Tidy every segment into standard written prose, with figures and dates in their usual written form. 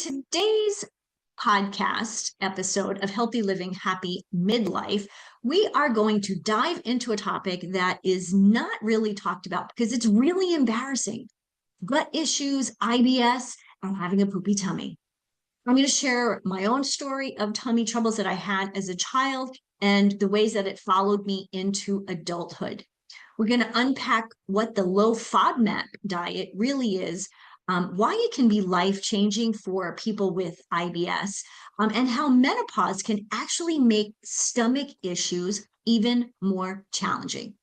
today's podcast episode of Healthy Living, Happy Midlife, we are going to dive into a topic that is not really talked about because it's really embarrassing. Gut issues, IBS, and having a poopy tummy. I'm going to share my own story of tummy troubles that I had as a child and the ways that it followed me into adulthood. We're going to unpack what the low FODMAP diet really is, why it can be life-changing for people with IBS, and how menopause can actually make stomach issues even more challenging.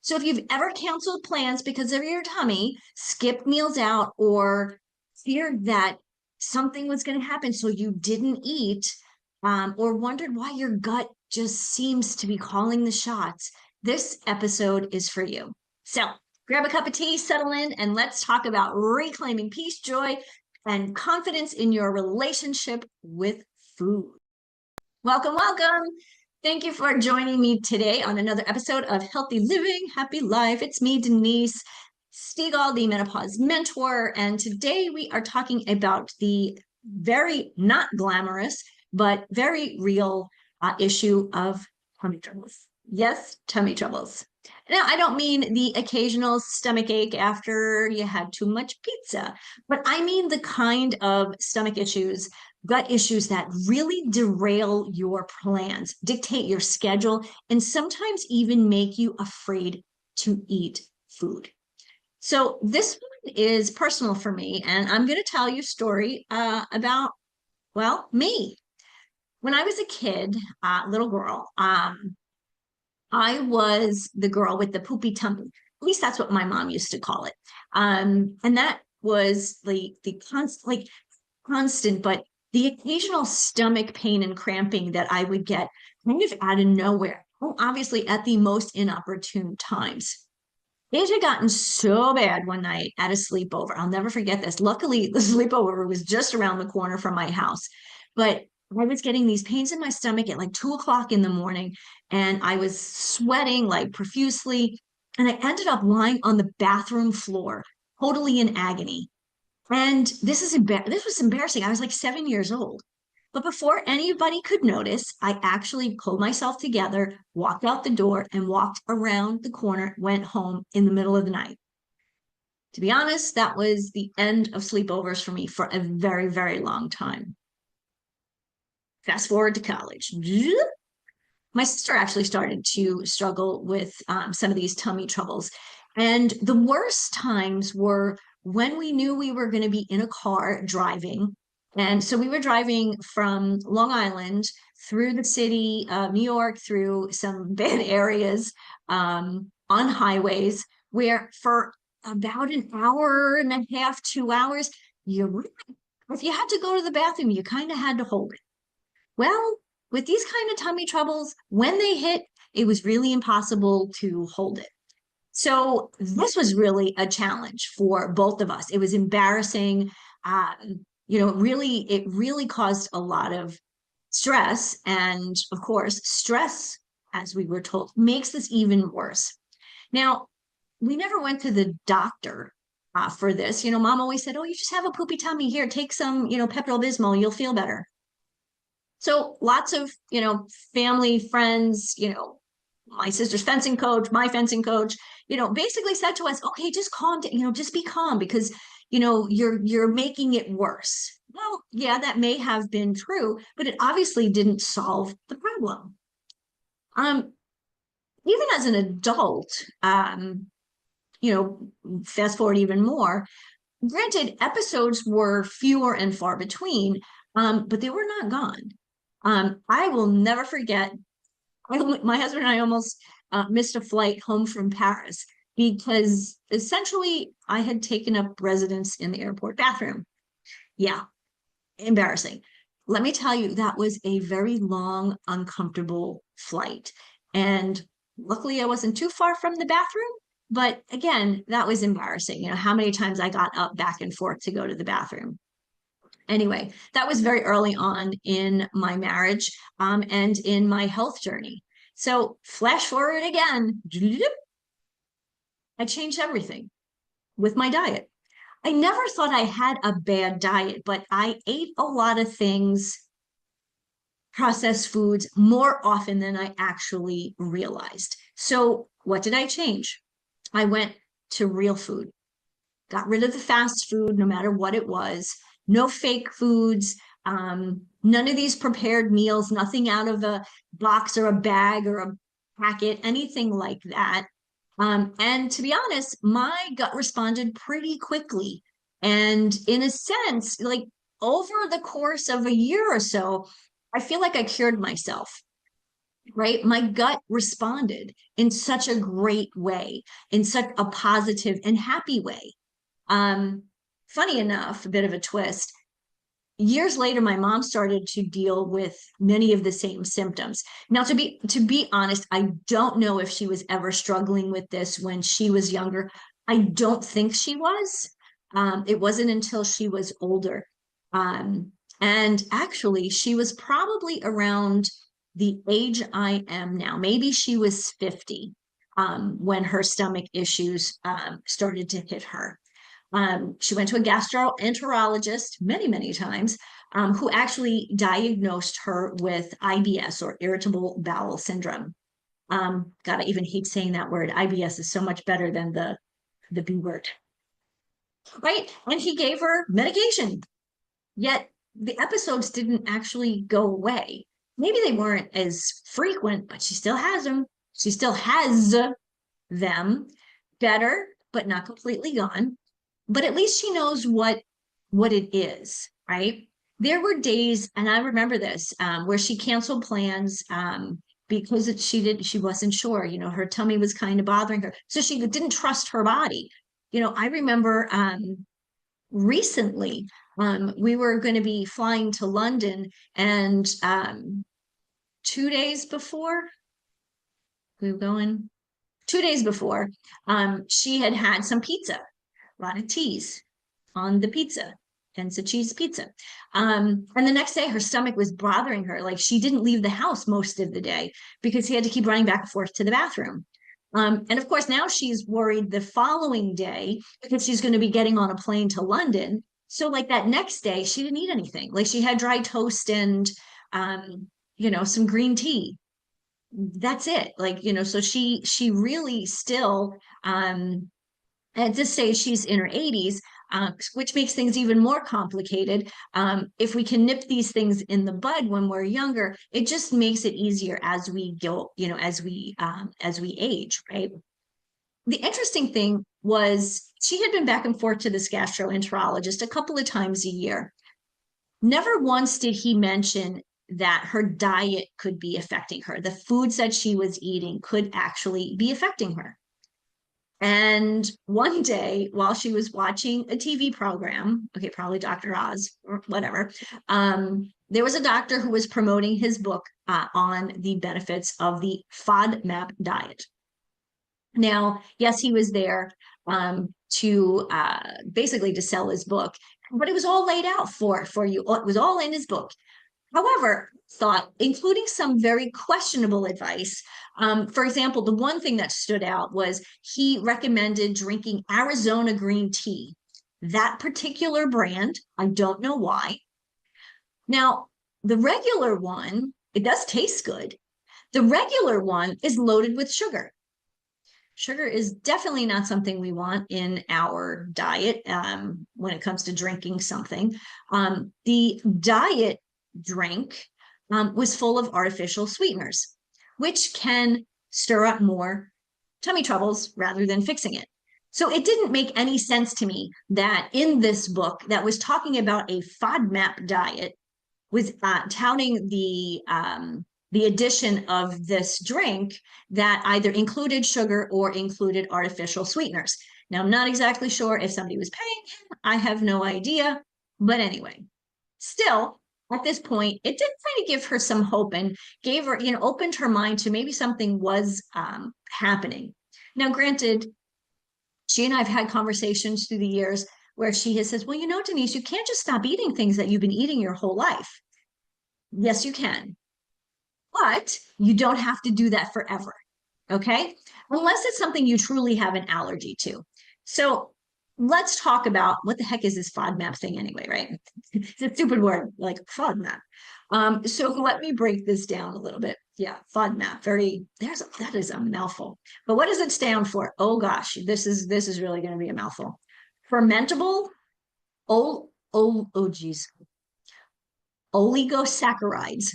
So if you've ever canceled plans because of your tummy, skipped meals out, or feared that something was going to happen so you didn't eat, or wondered why your gut just seems to be calling the shots, this episode is for you. So grab a cup of tea, settle in, and let's talk about reclaiming peace, joy, and confidence in your relationship with food. Welcome, welcome. Thank you for joining me today on another episode of Healthy Living, Happy Life. It's me, Denise Stegall, the menopause mentor, and today we are talking about the very not glamorous, but very real issue of tummy troubles. Yes, tummy troubles. Now, I don't mean the occasional stomach ache after you had too much pizza, but I mean the kind of stomach issues, gut issues that really derail your plans, dictate your schedule, and sometimes even make you afraid to eat food. So this one is personal for me, and I'm going to tell you a story about, well, me. When I was a kid, little girl, I was the girl with the poopy tummy. At least that's what my mom used to call it. And that was the constant, but the occasional stomach pain and cramping that I would get kind of out of nowhere. Well, obviously at the most inopportune times. It had gotten so bad one night at a sleepover. I'll never forget this. Luckily, the sleepover was just around the corner from my house. But I was getting these pains in my stomach at like 2 o'clock in the morning, and I was sweating like profusely. And I ended up lying on the bathroom floor, totally in agony. And this was embarrassing. I was like 7 years old. But before anybody could notice, I actually pulled myself together, walked out the door, and walked around the corner, went home in the middle of the night. To be honest, that was the end of sleepovers for me for a very, very long time. Fast forward to college. My sister actually started to struggle with some of these tummy troubles. And the worst times were when we knew we were going to be in a car driving. And so we were driving from Long Island through the city of New York, through some bad areas on highways, where for about an hour and a half, 2 hours, if you had to go to the bathroom, you kind of had to hold it. Well, with these kind of tummy troubles, when they hit, it was really impossible to hold it. So this was really a challenge for both of us. It was embarrassing. It really caused a lot of stress. And of course, stress, as we were told, makes this even worse. Now, we never went to the doctor for this. Mom always said, oh, you just have a poopy tummy. Here, take some, Pepto-Bismol, you'll feel better. So lots of, family, friends, my sister's fencing coach, my fencing coach, basically said to us, okay, just calm down, just be calm because, you're making it worse. Well, yeah, that may have been true, but it obviously didn't solve the problem. Even as an adult, fast forward even more, granted, episodes were fewer and far between, but they were not gone. I will never forget, my husband and I almost missed a flight home from Paris because essentially I had taken up residence in the airport bathroom. Yeah, embarrassing. Let me tell you, that was a very long, uncomfortable flight. And luckily I wasn't too far from the bathroom. But again, that was embarrassing. How many times I got up back and forth to go to the bathroom. Anyway, that was very early on in my marriage and in my health journey. So flash forward again, I changed everything with my diet. I never thought I had a bad diet, but I ate a lot of things, processed foods, more often than I actually realized. So, what did I change? I went to real food, got rid of the fast food, no matter what it was, no fake foods, none of these prepared meals, nothing out of a box or a bag or a packet, anything like that. And to be honest, my gut responded pretty quickly. And in a sense, like over the course of a year or so, I feel like I cured myself, right? My gut responded in such a great way, in such a positive and happy way. Um, Funny enough, a bit of a twist. Years later, my mom started to deal with many of the same symptoms. Now, to be honest, I don't know if she was ever struggling with this when she was younger. I don't think she was. It wasn't until she was older. Um, and actually, she was probably around the age I am now. Maybe she was 50 when her stomach issues started to hit her. She went to a gastroenterologist many, many times, who actually diagnosed her with IBS, or irritable bowel syndrome. God, I even hate saying that word. IBS is so much better than the B word, right? And he gave her medication, yet the episodes didn't actually go away. Maybe they weren't as frequent, but she still has them. She still has them, better, but not completely gone. But at least she knows what it is, right? There were days, and I remember this, where she canceled plans, because she wasn't sure. Her tummy was kind of bothering her, so she didn't trust her body. I remember recently, we were going to be flying to London, and 2 days before we were going, 2 days before, she had some pizza, a lot of cheese on the pizza, hence a cheese pizza. And the next day, her stomach was bothering her. Like, she didn't leave the house most of the day because he had to keep running back and forth to the bathroom. And of course, now she's worried the following day because she's going to be getting on a plane to London. So, like, that next day, she didn't eat anything. Like, she had dry toast and, some green tea. That's it. Like, so she really still, at this stage, she's in her 80s, which makes things even more complicated. If we can nip these things in the bud when we're younger, it just makes it easier as we go, as we age, right? The interesting thing was she had been back and forth to this gastroenterologist a couple of times a year. Never once did he mention that her diet could be affecting her. The foods that she was eating could actually be affecting her. And one day, while she was watching a TV program, okay, probably Dr. Oz or whatever, there was a doctor who was promoting his book on the benefits of the FODMAP diet. Now, yes, he was there to basically to sell his book, but it was all laid out for you. It was all in his book. However, thought, including some very questionable advice. For example, the one thing that stood out was he recommended drinking Arizona green tea. That particular brand, I don't know why. Now, the regular one, it does taste good. The regular one is loaded with sugar. Sugar is definitely not something we want in our diet when it comes to drinking something. The diet drink was full of artificial sweeteners, which can stir up more tummy troubles rather than fixing it. So it didn't make any sense to me that in this book that was talking about a FODMAP diet was touting the addition of this drink that either included sugar or included artificial sweeteners. Now, I'm not exactly sure if somebody was paying him. I have no idea. But anyway, still, at this point, it did kind of give her some hope and gave her, opened her mind to maybe something was happening. Now, granted, she and I have had conversations through the years where she has said, well, Denise, you can't just stop eating things that you've been eating your whole life. Yes, you can. But you don't have to do that forever. Okay. Unless it's something you truly have an allergy to. So let's talk about what the heck is this FODMAP thing anyway, right? It's a stupid word, like FODMAP. So let me break this down a little bit. Yeah, FODMAP. That is a mouthful. But what does it stand for? Oh gosh, this is really going to be a mouthful. Fermentable, geez, oligosaccharides.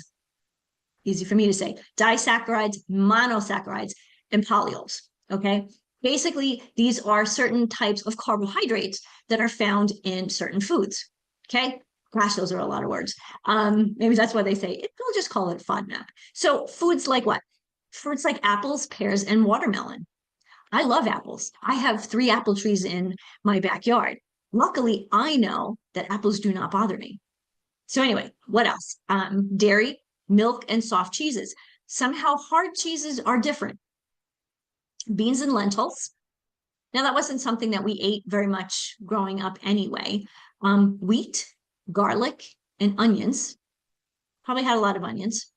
Easy for me to say. Disaccharides, monosaccharides, and polyols. Okay. Basically, these are certain types of carbohydrates that are found in certain foods. Okay. Gosh, those are a lot of words. Maybe that's why they say it. We'll just call it FODMAP. So foods like what? Fruits like apples, pears, and watermelon. I love apples. I have 3 apple trees in my backyard. Luckily, I know that apples do not bother me. So anyway, what else? Dairy, milk, and soft cheeses. Somehow hard cheeses are different. Beans and lentils. Now that wasn't something that we ate very much growing up anyway. Wheat, garlic, and onions. Probably had a lot of onions.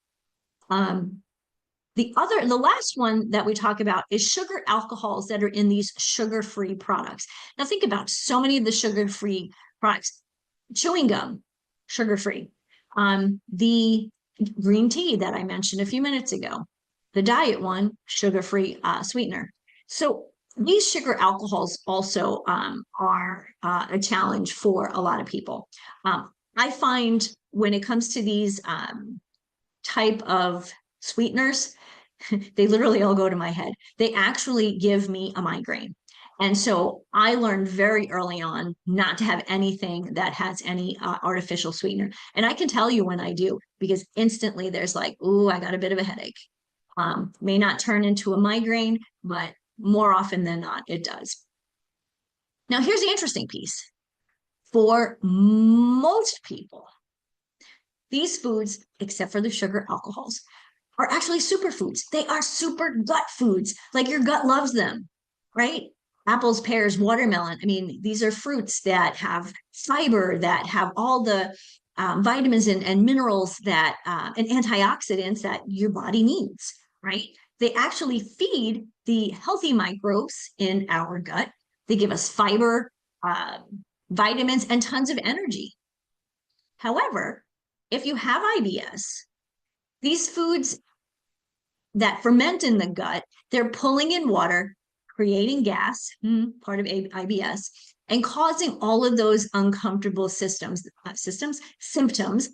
The last one that we talk about is sugar alcohols that are in these sugar-free products. Now think about so many of the sugar-free products. Chewing gum, sugar-free. The green tea that I mentioned a few minutes ago, the diet one, sugar-free sweetener. So these sugar alcohols also are a challenge for a lot of people. I find when it comes to these type of sweeteners, they literally all go to my head. They actually give me a migraine. And so I learned very early on not to have anything that has any artificial sweetener. And I can tell you when I do, because instantly there's like, ooh, I got a bit of a headache. May not turn into a migraine, but more often than not, it does. Now, here's the interesting piece. For most people, these foods, except for the sugar alcohols, are actually superfoods. They are super gut foods. Like your gut loves them, right? Apples, pears, watermelon. I mean, these are fruits that have fiber, that have all the vitamins and minerals that and antioxidants that your body needs, right? They actually feed the healthy microbes in our gut. They give us fiber, vitamins, and tons of energy. However, if you have IBS, these foods that ferment in the gut, they're pulling in water, creating gas, part of IBS, and causing all of those uncomfortable symptoms,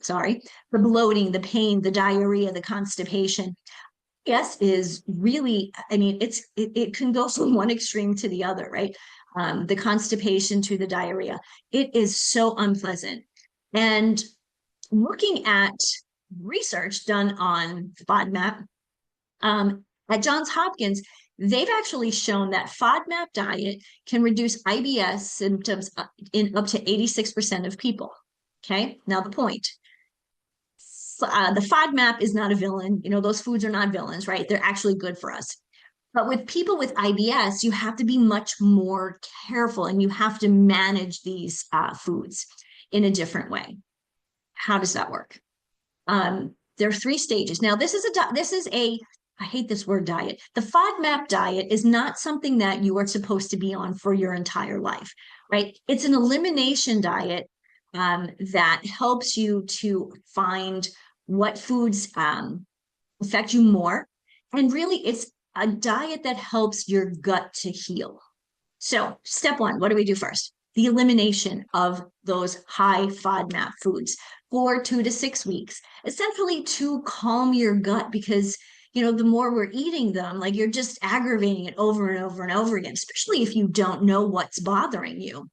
sorry, the bloating, the pain, the diarrhea, the constipation. Yes, is really, I mean, it can go from one extreme to the other, right? The constipation to the diarrhea. It is so unpleasant. And looking at research done on FODMAP, at Johns Hopkins, they've actually shown that FODMAP diet can reduce IBS symptoms in up to 86% of people. Okay, now the point. The FODMAP is not a villain. You know, those foods are not villains, right? They're actually good for us. But with people with IBS, you have to be much more careful and you have to manage these foods in a different way. How does that work? There are 3 stages. Now, this is a I hate this word diet. The FODMAP diet is not something that you are supposed to be on for your entire life, right? It's an elimination diet that helps you to find what foods affect you more. And really, it's a diet that helps your gut to heal. So, step 1, what do we do first? The elimination of those high FODMAP foods for 2 to 6 weeks, essentially to calm your gut, because you know, the more we're eating them, like you're just aggravating it over and over and over again, especially if you don't know what's bothering you,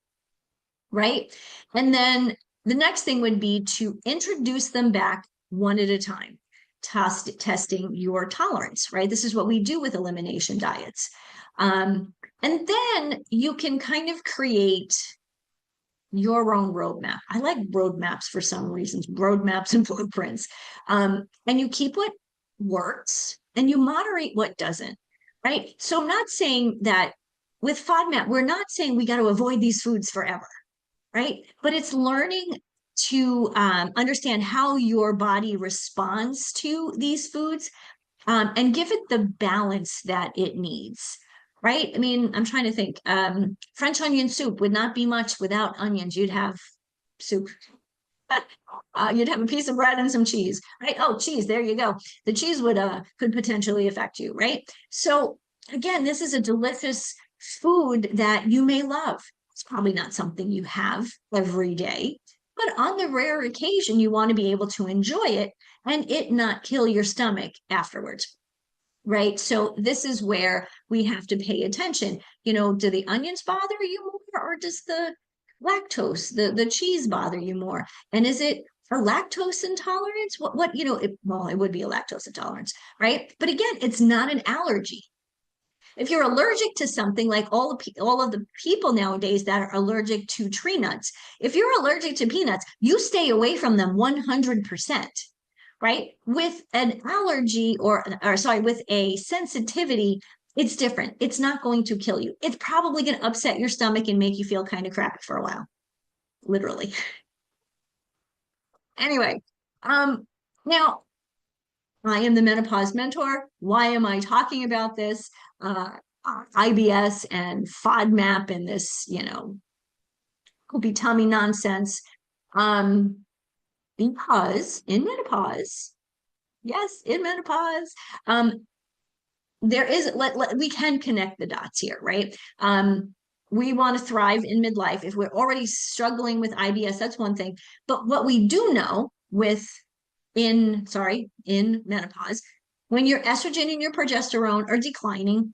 right? And then the next thing would be to introduce them back one at a time, testing your tolerance, right? This is what we do with elimination diets. And then you can kind of create your own roadmap. I like roadmaps for some reasons, roadmaps and blueprints. And you keep what works and you moderate what doesn't, right? So I'm not saying that with FODMAP, we're not saying we got to avoid these foods forever, right? But it's learning to understand how your body responds to these foods and give it the balance that it needs, right? I mean, I'm trying to think. French onion soup would not be much without onions. You'd have soup. You'd have a piece of bread and some cheese, right? Oh, cheese, there you go. The cheese would could potentially affect you, right? So again, this is a delicious food that you may love. It's probably not something you have every day, but on the rare occasion, you want to be able to enjoy it and it not kill your stomach afterwards. Right. So this is where we have to pay attention. You know, do the onions bother you more or does the lactose, the cheese bother you more? And is it a lactose intolerance? Well, it would be a lactose intolerance, right? But again, it's not an allergy. If you're allergic to something like all of the people nowadays that are allergic to tree nuts, if you're allergic to peanuts, you stay away from them 100%, right? With an allergy or sorry, with a sensitivity, it's different. It's not going to kill you. It's probably going to upset your stomach and make you feel kind of crappy for a while, literally. Anyway, now I am the menopause mentor. Why am I talking about this? IBS and FODMAP and this, be tummy nonsense. Because in menopause, yes, in menopause, there is we can connect the dots here, right? We want to thrive in midlife. If we're already struggling with IBS, that's one thing. But what we do know in menopause, when your estrogen and your progesterone are declining,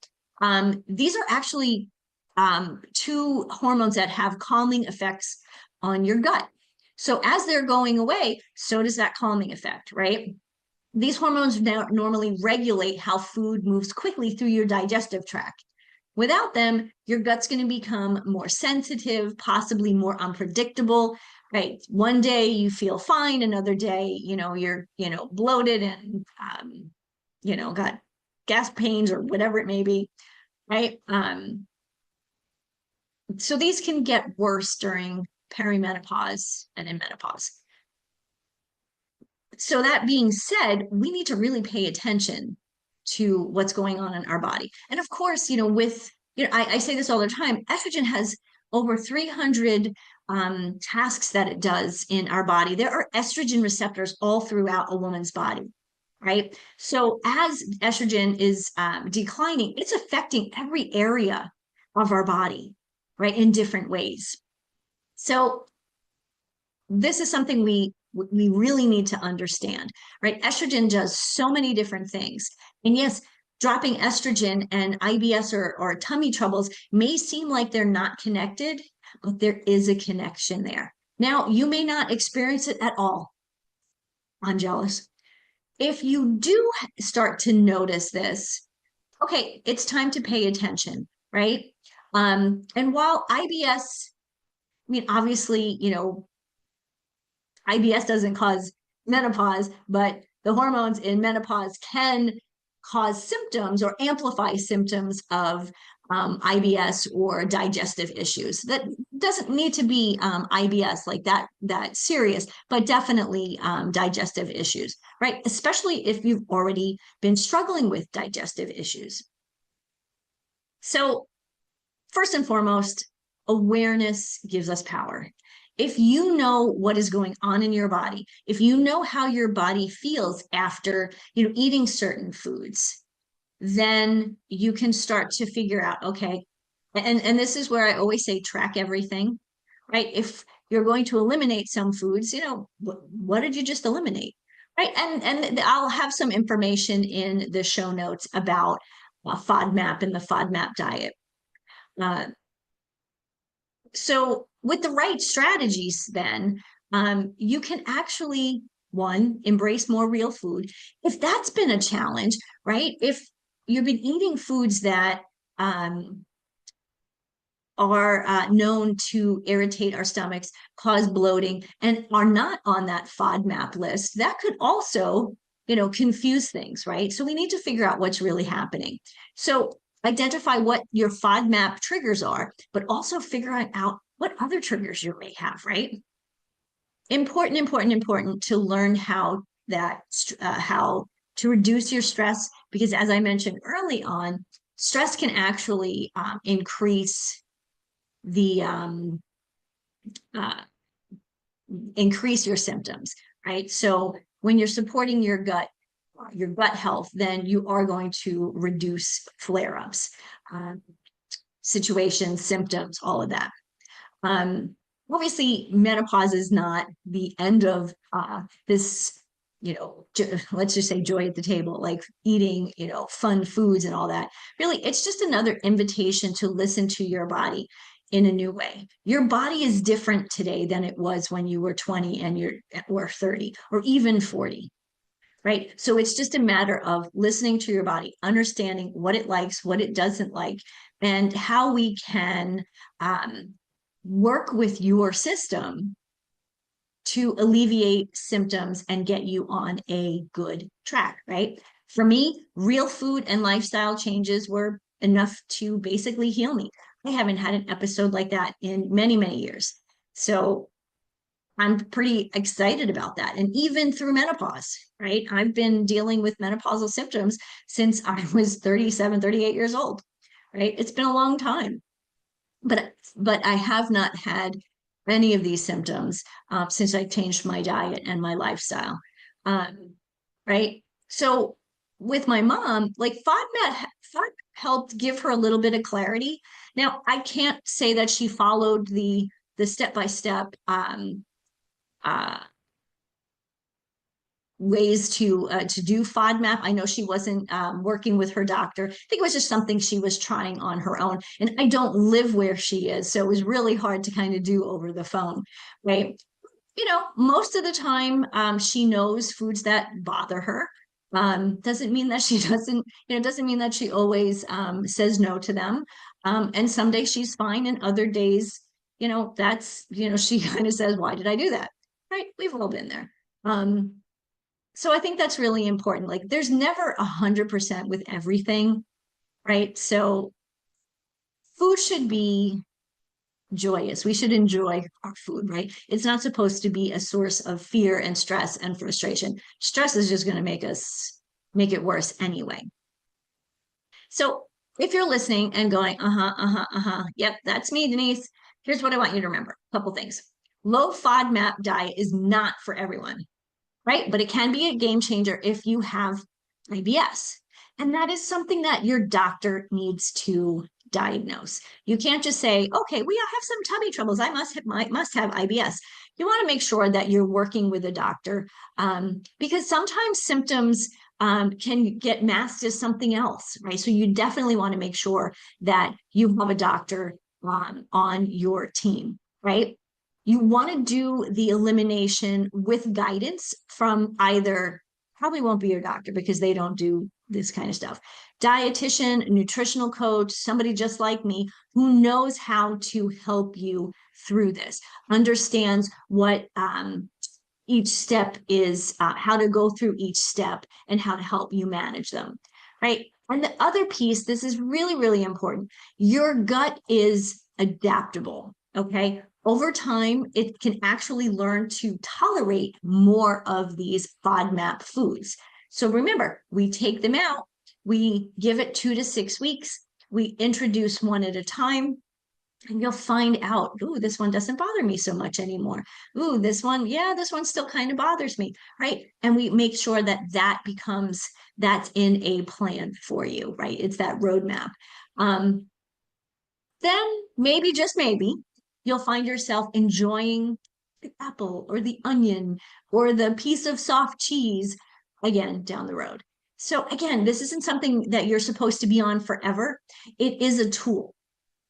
these are actually two hormones that have calming effects on your gut. So as they're going away, so does that calming effect, right? These hormones normally regulate how food moves quickly through your digestive tract. Without them, your gut's going to become more sensitive, possibly more unpredictable, right? One day you feel fine, another day, you're, bloated and, got gas pains or whatever it may be, right? So these can get worse during perimenopause and in menopause. So that being said, we need to really pay attention to what's going on in our body. And of course, I say this all the time, estrogen has over 300 tasks that it does in our body. There are estrogen receptors all throughout a woman's body, right? So as estrogen is declining, it's affecting every area of our body, right, in different ways. So this is something we really need to understand, right? Estrogen does so many different things. And yes, dropping estrogen and IBS or tummy troubles may seem like they're not connected, but there is a connection there. Now, you may not experience it at all. I'm jealous. If you do start to notice this, okay, it's time to pay attention, right? And while IBS, I mean, obviously, IBS doesn't cause menopause, but the hormones in menopause can cause symptoms or amplify symptoms of IBS or digestive issues. That doesn't need to be IBS like that serious, but definitely digestive issues, right? Especially if you've already been struggling with digestive issues. So first and foremost, awareness gives us power. If you know what is going on in your body, if you know how your body feels after, eating certain foods, then you can start to figure out, okay, and this is where I always say track everything, right? If you're going to eliminate some foods, what did you just eliminate? Right. And I'll have some information in the show notes about FODMAP and the FODMAP diet. So with the right strategies, then you can actually, one, embrace more real food. If that's been a challenge, right? If you've been eating foods that are known to irritate our stomachs, cause bloating, and are not on that FODMAP list, that could also, confuse things, right? So we need to figure out what's really happening. So identify what your FODMAP triggers are, but also figure out what other triggers you may have, right? Important to learn how to reduce your stress, because as I mentioned early on, stress can actually increase the uh, increase your symptoms, right? So when you're supporting your gut health, then you are going to reduce flare-ups, situations, symptoms, all of that. Um, Obviously, menopause is not the end of this, let's just say joy at the table, like eating, fun foods and all that. Really, it's just another invitation to listen to your body in a new way. Your body is different today than it was when you were 20 and or 30 or even 40. Right. So it's just a matter of listening to your body, understanding what it likes, what it doesn't like, and how we can work with your system to alleviate symptoms and get you on a good track, right? For me, real food and lifestyle changes were enough to basically heal me. I haven't had an episode like that in many, many years. So I'm pretty excited about that. And even through menopause, right? I've been dealing with menopausal symptoms since I was 37, 38 years old, right? It's been a long time. But I have not had any of these symptoms since I changed my diet and my lifestyle. Right. So with my mom, like FODMAP helped give her a little bit of clarity. Now I can't say that she followed the step-by-step uh, ways to do FODMAP. I know she wasn't working with her doctor. I think it was just something she was trying on her own. And I don't live where she is, so it was really hard to kind of do over the phone, right? Most of the time, she knows foods that bother her. Doesn't mean that she doesn't, doesn't mean that she always says no to them. And some days she's fine, and other days, she kind of says, "Why did I do that?" Right? We've all been there. So I think that's really important. Like there's never 100% with everything, right? So food should be joyous. We should enjoy our food, right? It's not supposed to be a source of fear and stress and frustration. Stress is just going to make it worse anyway. So if you're listening and going, yep, that's me, Denise. Here's what I want you to remember. A couple things. Low FODMAP diet is not for everyone, right? But it can be a game changer if you have IBS. And that is something that your doctor needs to diagnose. You can't just say, okay, we have some tummy troubles. I must have IBS. You want to make sure that you're working with a doctor because sometimes symptoms can get masked as something else, right? So you definitely want to make sure that you have a doctor on your team, right? You want to do the elimination with guidance from either, probably won't be your doctor because they don't do this kind of stuff, dietitian, nutritional coach, somebody just like me who knows how to help you through this, understands what each step is, how to go through each step and how to help you manage them, right? And the other piece, this is really, really important. Your gut is adaptable, okay? Over time, it can actually learn to tolerate more of these FODMAP foods. So remember, we take them out, we give it 2 to 6 weeks, we introduce one at a time, and you'll find out, ooh, this one doesn't bother me so much anymore. Ooh, this one, yeah, this one still kind of bothers me, right? And we make sure that that's in a plan for you, right? It's that roadmap. Then maybe, just maybe, you'll find yourself enjoying the apple or the onion or the piece of soft cheese again down the road. So again, this isn't something that you're supposed to be on forever. It is a tool.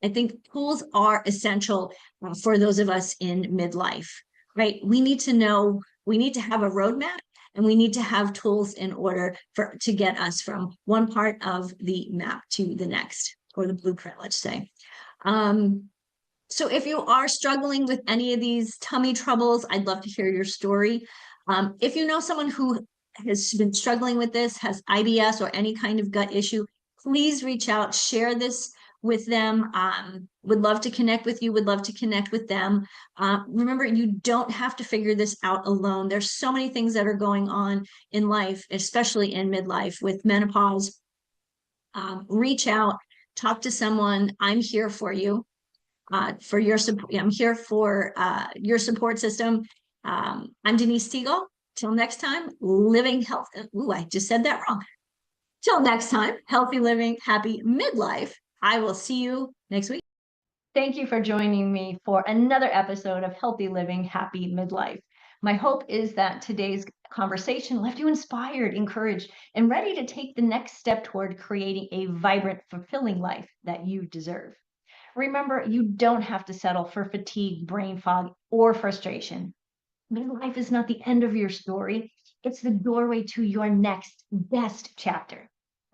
I think tools are essential for those of us in midlife, right? We need to know, we need to have a roadmap and we need to have tools in order to get us from one part of the map to the next, or the blueprint, let's say. So if you are struggling with any of these tummy troubles, I'd love to hear your story. If you know someone who has been struggling with this, has IBS or any kind of gut issue, please reach out, share this with them. Would love to connect with you, would love to connect with them. Remember, you don't have to figure this out alone. There's so many things that are going on in life, especially in midlife with menopause, reach out, talk to someone. I'm here for you, for your support. I'm here for your support system. I'm Denise Stegall. Till next time, living health. Ooh, I just said that wrong. Till next time, healthy living, happy midlife. I will see you next week. Thank you for joining me for another episode of Healthy Living, Happy Midlife. My hope is that today's conversation left you inspired, encouraged, and ready to take the next step toward creating a vibrant, fulfilling life that you deserve. Remember, you don't have to settle for fatigue, brain fog, or frustration. Midlife is not the end of your story. It's the doorway to your next best chapter.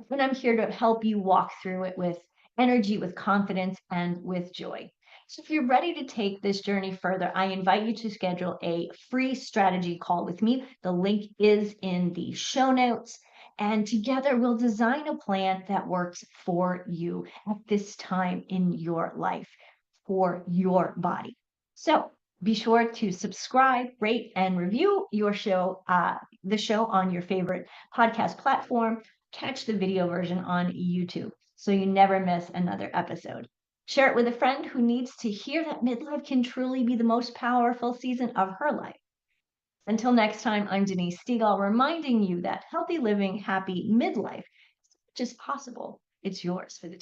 And I'm here to help you walk through it with energy, with confidence, and with joy. So if you're ready to take this journey further, I invite you to schedule a free strategy call with me. The link is in the show notes. And together we'll design a plan that works for you at this time in your life, for your body. So be sure to subscribe, rate, and review your show, the show on your favorite podcast platform. Catch the video version on YouTube so you never miss another episode. Share it with a friend who needs to hear that midlife can truly be the most powerful season of her life. Until next time, I'm Denise Stegall, reminding you that healthy living, happy midlife is just possible. It's yours for the